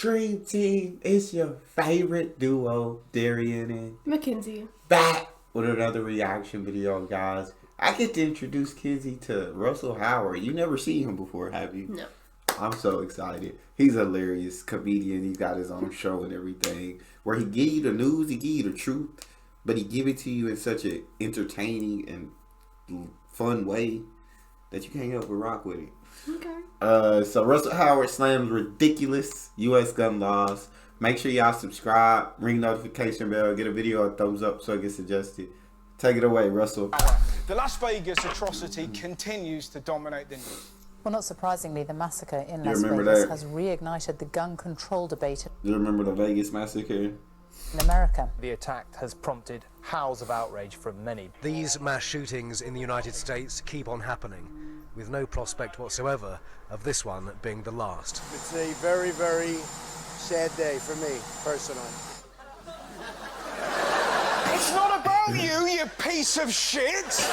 Dream Team, it's your favorite duo, Darian and Mackenzie. Back with another reaction video, guys. I get to introduce Kenzie to Russell Howard. You never seen him before, have you? No. I'm so excited. He's a hilarious comedian. He's got his own show and everything where he give you the news, he give you the truth, but he give it to you in such an entertaining and fun way that you can't help but rock with it. Okay. So Russell Howard slams ridiculous U.S. gun laws. Make sure y'all subscribe, ring notification bell, get a video a thumbs up so it gets suggested. Take it away, Russell. The Las Vegas atrocity continues to dominate the news. Well, not surprisingly, the massacre in Las remember Vegas that? has reignited the gun control debate You remember the Vegas massacre? in America. The attack has prompted howls of outrage from many. These mass shootings in the United States keep on happening, with no prospect whatsoever of this one being the last. It's a very, very sad day for me, personally. It's not about you, you piece of shit!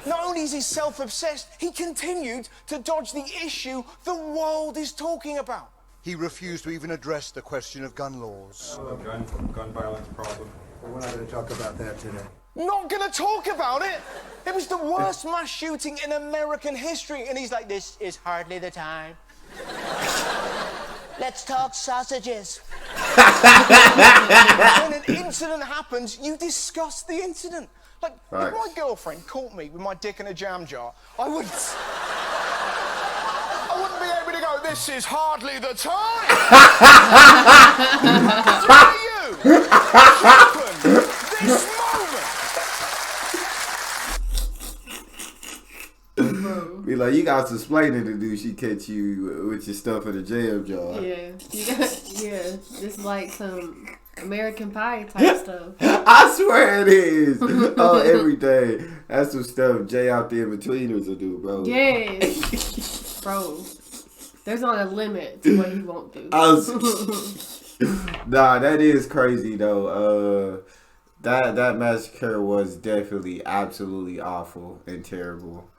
Not only is he self-obsessed, he continued to dodge the issue the world is talking about. He refused to even address the question of gun laws. Gun violence problem. But we're not going to talk about that today. Not gonna talk about it! It was the worst mass shooting in American history, and he's like, this is hardly the time. Let's talk sausages. When an incident happens, you discuss the incident. Like, if my girlfriend caught me with my dick in a jam jar, I wouldn't be able to go, this is hardly the time! It's you! What happened? This moment! Be like, you got some explaining to do. She catch you with your stuff in a jam jar. Yeah. It's like some American Pie type stuff. I swear it is. Oh, every day. That's some stuff Jay out there in betweeners will do, bro. Yes. Bro. There's not a limit to what he won't do. Nah, that is crazy though. That massacre was definitely absolutely awful and terrible.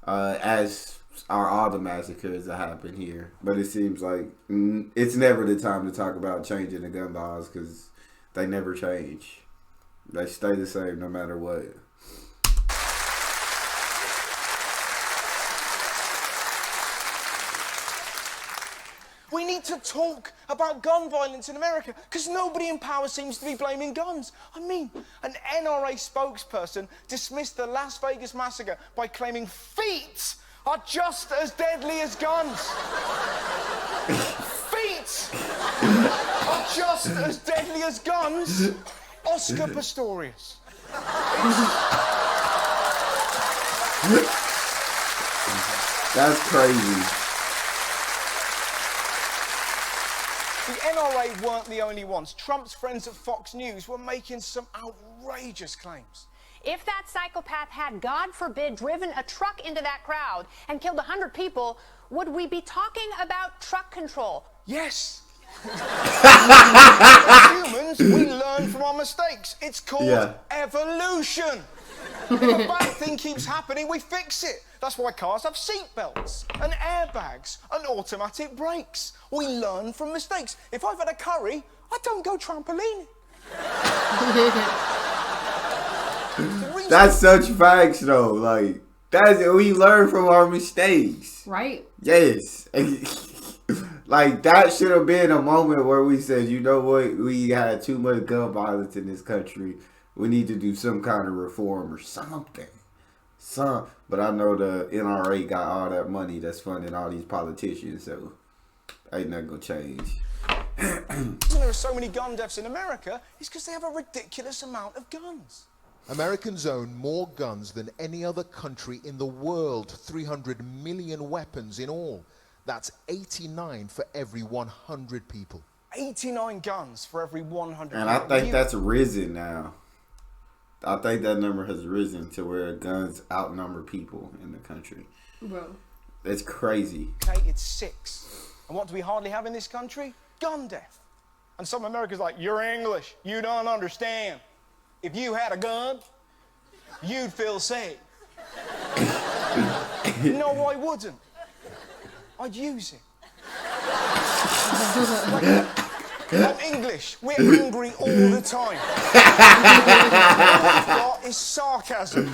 As are all the massacres that happen here. But it seems like it's never the time to talk about changing the gun laws because they never change. They stay the same no matter what. We need to talk about gun violence in America because nobody in power seems to be blaming guns. I mean, an NRA spokesperson dismissed the Las Vegas massacre by claiming feet are just as deadly as guns. Feet are just as deadly as guns. Oscar Pistorius. That's crazy. The NRA weren't the only ones. Trump's friends at Fox News were making some outrageous claims. If that psychopath had, God forbid, driven a truck into that crowd and killed 100 people, would we be talking about truck control? Yes. As humans, we learn from our mistakes. It's called evolution. If a bad thing keeps happening, we fix it. That's why cars have seat belts and airbags and automatic brakes. We learn from mistakes. If I've had a curry, I don't go trampolining. That's such facts though. Like, we learn from our mistakes. Right? Yes. Like, that should have been a moment where we said, you know what, we had too much gun violence in this country. We need to do some kind of reform or something. But I know the NRA got all that money that's funding all these politicians, so ain't nothing gonna change. The reason there are so many gun deaths in America is because they have a ridiculous amount of guns. Americans own more guns than any other country in the world. 300 million weapons in all. That's 89 for every 100 people. 89 guns for every 100 people. And I think that's risen now. I think that number has risen to where guns outnumber people in the country. Bro. It's crazy. Okay, it's 6. And what do we hardly have in this country? Gun death. And some Americans like, you're English, you don't understand. If you had a gun, you'd feel safe. No, I wouldn't. I'd use it. I'm English. We're angry all the time. All we've got is sarcasm.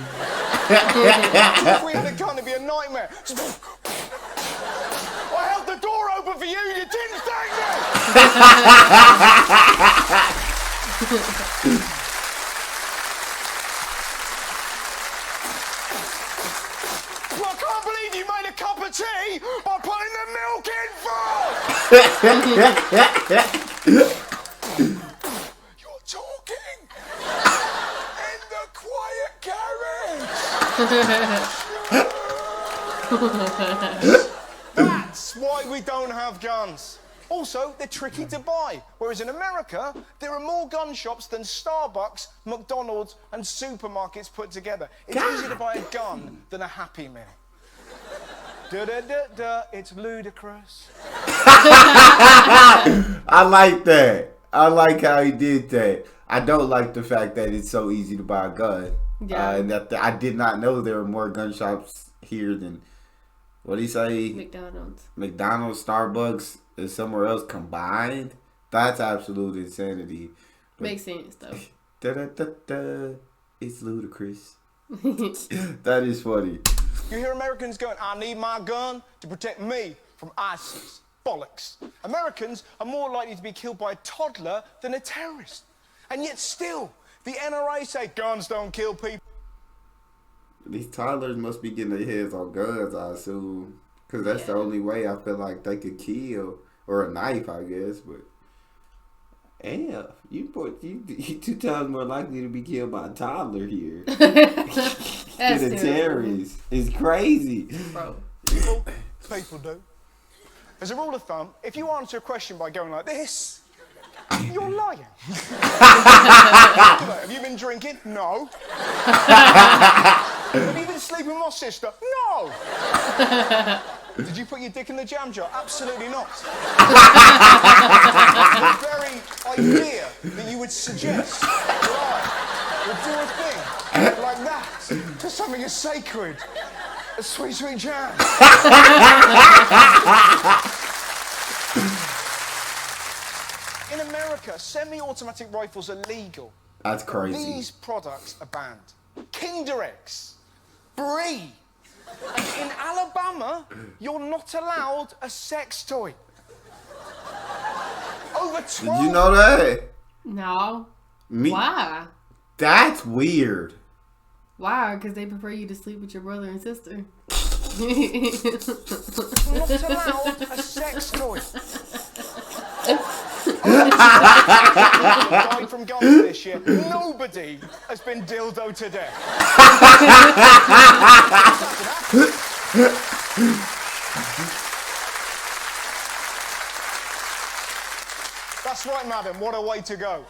If we had a gun, it'd be a nightmare. I held the door open for you. You didn't thank me. Well, I can't believe you made a cup of tea by putting the milk in first. You're talking in the quiet carriage. That's why we don't have guns. Also, they're tricky to buy. Whereas in America, there are more gun shops than Starbucks, McDonald's, and supermarkets put together. It's easier to buy a gun than a Happy Meal. It's ludicrous. I like that. I like how he did that. I don't like the fact that it's so easy to buy a gun. Yeah. And that I did not know there were more gun shops here than, what did he say? McDonald's, Starbucks, and somewhere else combined. That's absolute insanity. Makes sense though. It's ludicrous. That is funny. You hear Americans going, I need my gun to protect me from ISIS. Bollocks. Americans are more likely to be killed by a toddler than a terrorist. And yet still, the NRA say guns don't kill people. These toddlers must be getting their heads on guns, I assume. Because that's the only way I feel like they could kill. Or a knife, I guess. But, yeah, you 2 times more likely to be killed by a toddler here. That's than a terrorist. It's crazy. Bro. People do. As a rule of thumb, if you answer a question by going like this, you're lying. Have you been drinking? No. Have you been sleeping with my sister? No. Did you put your dick in the jam jar? Absolutely not. The very idea that you would suggest that I would do a thing like that to something as sacred as sweet, sweet jam. In America, semi-automatic rifles are legal. That's crazy. These products are banned. Kinder eggs, brie. And in Alabama, you're not allowed a sex toy. Over 12. Did you know that? No. Me? Why? That's weird. Why? Because they prefer you to sleep with your brother and sister. Not allowed a sex toy. Died from guns this year. Nobody has been dildo to death. That's right, madam. What a way to go.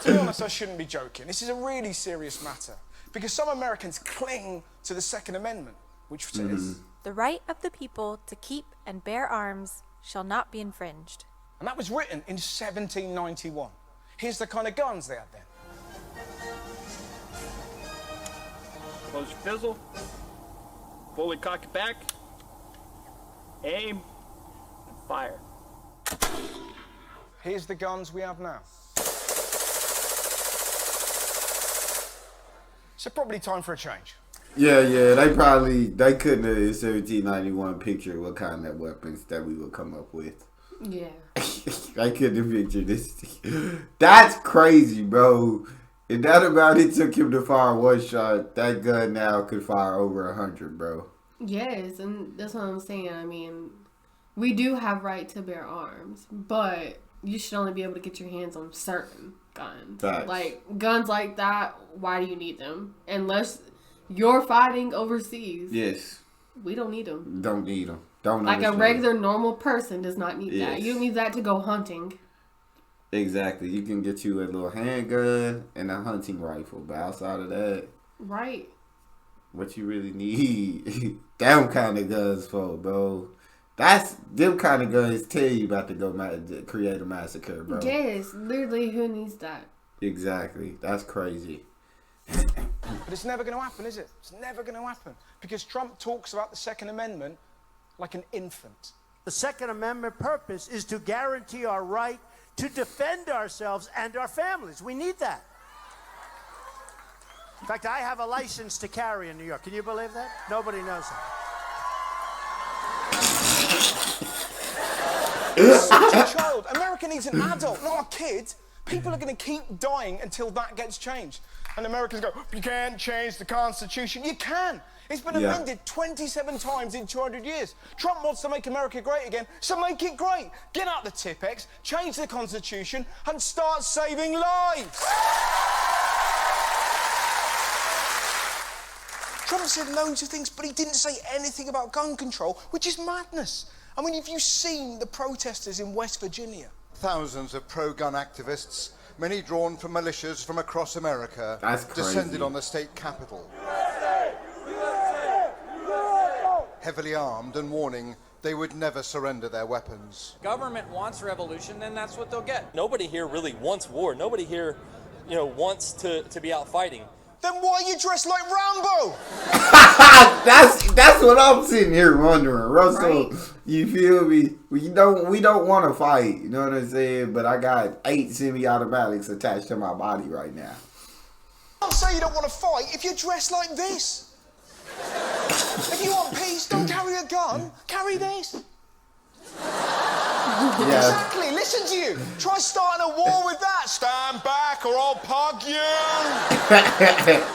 To be honest, I shouldn't be joking. This is a really serious matter because some Americans cling to the Second Amendment, which says the right of the people to keep and bear arms shall not be infringed. And that was written in 1791. Here's the kind of guns they had then. Close your fizzle. Fully cock it back. Aim. And fire. Here's the guns we have now. So probably time for a change. Yeah, they couldn't have in 1791 picture what kind of weapons that we would come up with. Yeah. I couldn't have pictured this. That's crazy, bro. And that amount it took him to fire one shot, that gun now could fire over 100, bro. Yes, and that's what I'm saying. I mean, we do have right to bear arms, but you should only be able to get your hands on certain guns. Facts. Like, guns like that, why do you need them? Unless you're fighting overseas. Yes. We don't need them. Don't need them. Don't like understand. a regular normal person does not need that. You don't need that to go hunting. Exactly. You can get you a little handgun and a hunting rifle, but outside of that, right? What you really need, them kind of guns for, bro. That's them kind of guns tell you about to go create a massacre, bro. Yes, literally, who needs that? Exactly. That's crazy. But it's never going to happen, is it? It's never going to happen because Trump talks about the Second Amendment like an infant. The Second Amendment purpose is to guarantee our right to defend ourselves and our families. We need that. In fact, I have a license to carry in New York. Can you believe that? Nobody knows that. Such a child. America needs an adult, not a kid. People are going to keep dying until that gets changed. And Americans go, you can't change the Constitution. You can. It's been amended 27 times in 200 years. Trump wants to make America great again, so make it great. Get out the Tipex, change the Constitution, and start saving lives. Trump said loads of things, but he didn't say anything about gun control, which is madness. I mean, have you seen the protesters in West Virginia? Thousands of pro-gun activists, many drawn from militias from across America, descended on the state capitol. Heavily armed and warning they would never surrender their weapons. Government wants revolution, then that's what they'll get. Nobody here really wants war. Nobody here, wants to be out fighting. Then why are you dressed like Rambo? That's what I'm sitting here wondering, Russell. Right. You feel me? We don't want to fight. You know what I'm saying? But I got 8 semi-automatics attached to my body right now. Don't say you don't want to fight if you're dressed like this. If you want peace, don't carry a gun. Carry this. Yeah. Exactly. Listen to you. Try starting a war with that. Stand back or I'll pug you.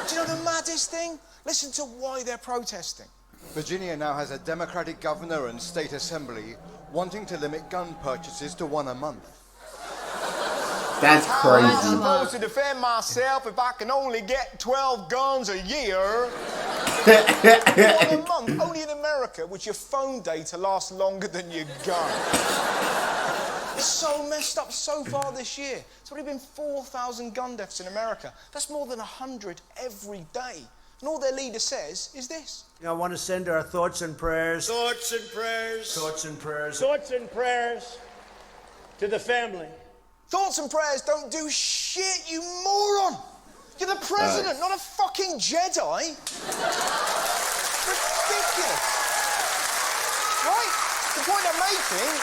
Do you know the maddest thing? Listen to why they're protesting. Virginia now has a Democratic governor and state assembly wanting to limit gun purchases to 1 a month. That's crazy. How am I supposed to defend myself if I can only get 12 guns a year? 1 a month, only in America, would your phone data last longer than your gun? It's so messed up so far this year. It's already been 4,000 gun deaths in America. That's more than 100 every day. And all their leader says is this. I want to send our thoughts and prayers. Thoughts and prayers. Thoughts and prayers. Thoughts and prayers to the family. Thoughts and prayers don't do shit, you moron! You're the president, not a fucking Jedi. Ridiculous. Right? The point I'm making,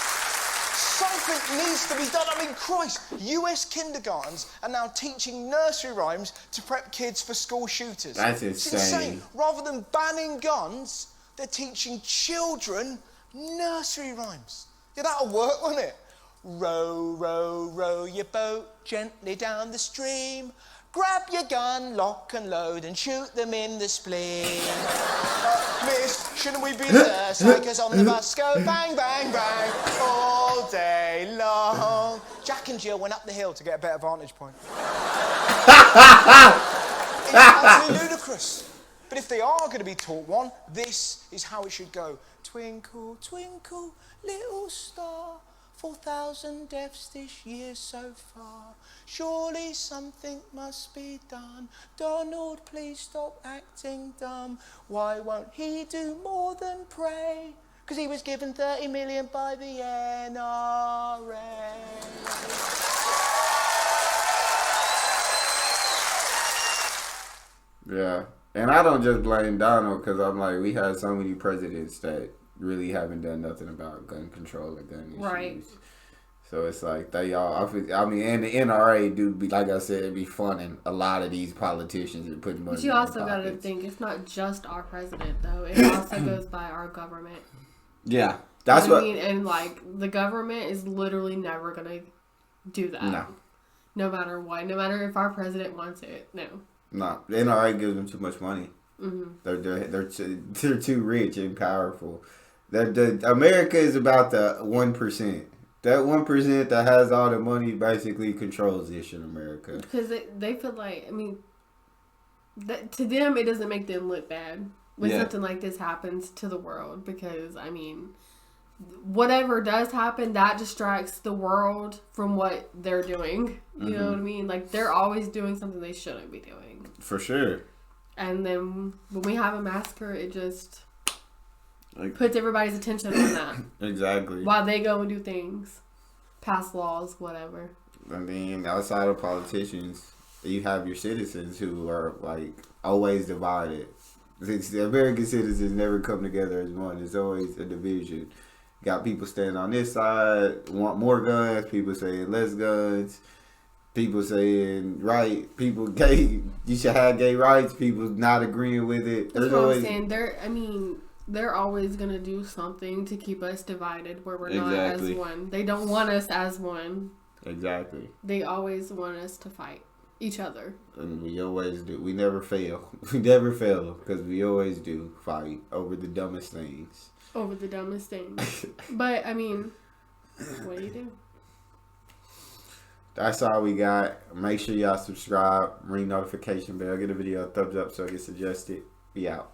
something needs to be done. I mean, Christ, US kindergartens are now teaching nursery rhymes to prep kids for school shooters. That's insane. It's insane. Rather than banning guns, they're teaching children nursery rhymes. Yeah, that'll work, won't it? Row, row, row your boat gently down the stream. Grab your gun, lock and load, and shoot them in the spleen. Miss, shouldn't we be there? Strikers on the bus go bang, bang, bang all day long. Jack and Jill went up the hill to get a better vantage point. It's absolutely ludicrous. But if they are going to be taught one, this is how it should go. Twinkle, twinkle, little star. 4,000 deaths this year so far. Surely something must be done. Donald, please stop acting dumb. Why won't he do more than pray? Because he was given 30 million by the NRA. Yeah. And I don't just blame Donald because I'm like, we had so many presidents that really haven't done nothing about gun control or gun issues. Right. So it's like they all. I mean, and the NRA do be, like I said, it be funding a lot of these politicians and putting money. But you in also their got to pockets. think it's not just our president though. It also goes by our government. Yeah, that's what I mean. And like the government is literally never gonna do that. No matter what. No matter if our president wants it. No. No, the NRA gives them too much money. Mm-hmm. They're too rich and powerful. America is about the 1%. That 1% that has all the money basically controls this in America. Because they feel like, I mean, to them it doesn't make them look bad when something like this happens to the world. Because I mean, whatever does happen, that distracts the world from what they're doing. You know what I mean? Like they're always doing something they shouldn't be doing. For sure. And then when we have a massacre, it just puts everybody's attention on that. Exactly. While they go and do things, pass laws, whatever. I mean, outside of politicians, you have your citizens who are like always divided. The American citizens never come together as one. There's always a division. Got people standing on this side, want more guns. People saying less guns. People saying people gay. You should have gay rights. People not agreeing with it. That's what I'm saying. They're always gonna do something to keep us divided, where we're not as one. They don't want us as one. Exactly. They always want us to fight each other. And we always do. We never fail. We never fail because we always do fight over the dumbest things. Over the dumbest things. But I mean, what do you do? That's all we got. Make sure y'all subscribe, ring notification bell, get a video a thumbs up so it gets suggested. Be out.